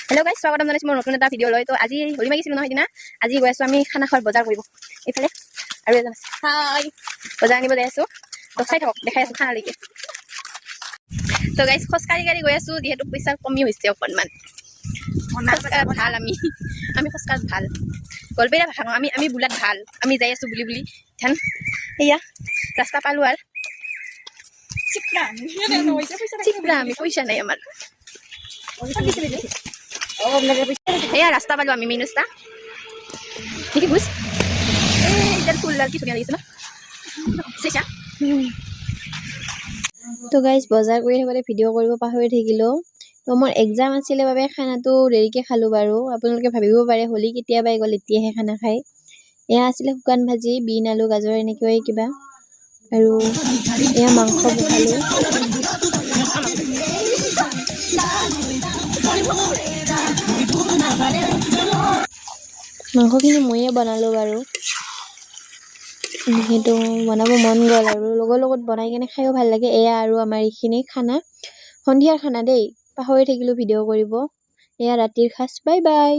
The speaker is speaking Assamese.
হেল্ল' গাইজ, স্বাগতম জনাইছোঁ মোৰ নতুন এটা ভিডিঅ' লৈ। তো আজি হলি মাগিছিলোঁ নহয় সেইদিনা। আজি গৈ আছোঁ আমি খানা খোৱাৰ বজাৰ কৰিব এইফালে। আৰু এজন আছে, হাই, বজাৰ আনিব যাই আছোঁ। তো চাই থাকক, দেখাই আছোঁ খানালৈকে। তো গাইজ খোজকাঢ়ি গৈ আছোঁ, যিহেতু পইচা কমি হৈছে অকণমান। খোজকাঢ়াত ভাল, আমি খোজকাঢ়াত ভাল। গলবেৰা ভাষা নওঁ, আমি বোলাত ভাল। আমি যাই আছোঁ বুলি ধ্যান সেয়া ৰাস্তা পালোঁ আৰু চিকৰা আমি পইচা নাই আমাৰ। এয়া ৰাস্তা পালোঁ আমি, মেইন ৰাস্তা দেখি বুজ এই ফুলডাল কি ধুনীয়া লাগিছে ন। তো গাইজ বজাৰ কৰি থাকোঁতে ভিডিঅ' কৰিব পাহৰি থাকিলোঁ। তো মোৰ এক্সাম আছিলে বাবে খানাটো দেৰিকৈ খালোঁ বাৰু। আপোনালোকে ভাবিব পাৰে হলি কেতিয়াবাই গ'ল, এতিয়াহে খানা খায়। এয়া আছিলে শুকান ভাজি, বিন আলু গাজৰ এনেকৈ কিবা, আৰু এয়া মাংস বনালোঁ। মাংসখিনি ময়ে বনালোঁ বাৰু, সেইটো বনাব মন গ'ল আৰু লগৰ লগত বনাই কেনে খায়ো ভাল লাগে। এয়া আৰু আমাৰ এইখিনি খানা, সন্ধিয়াৰ খানা দেই, পাহৰি থাকিলোঁ ভিডিঅ' কৰিব। এয়া ৰাতিৰ সাজ, বাই বাই।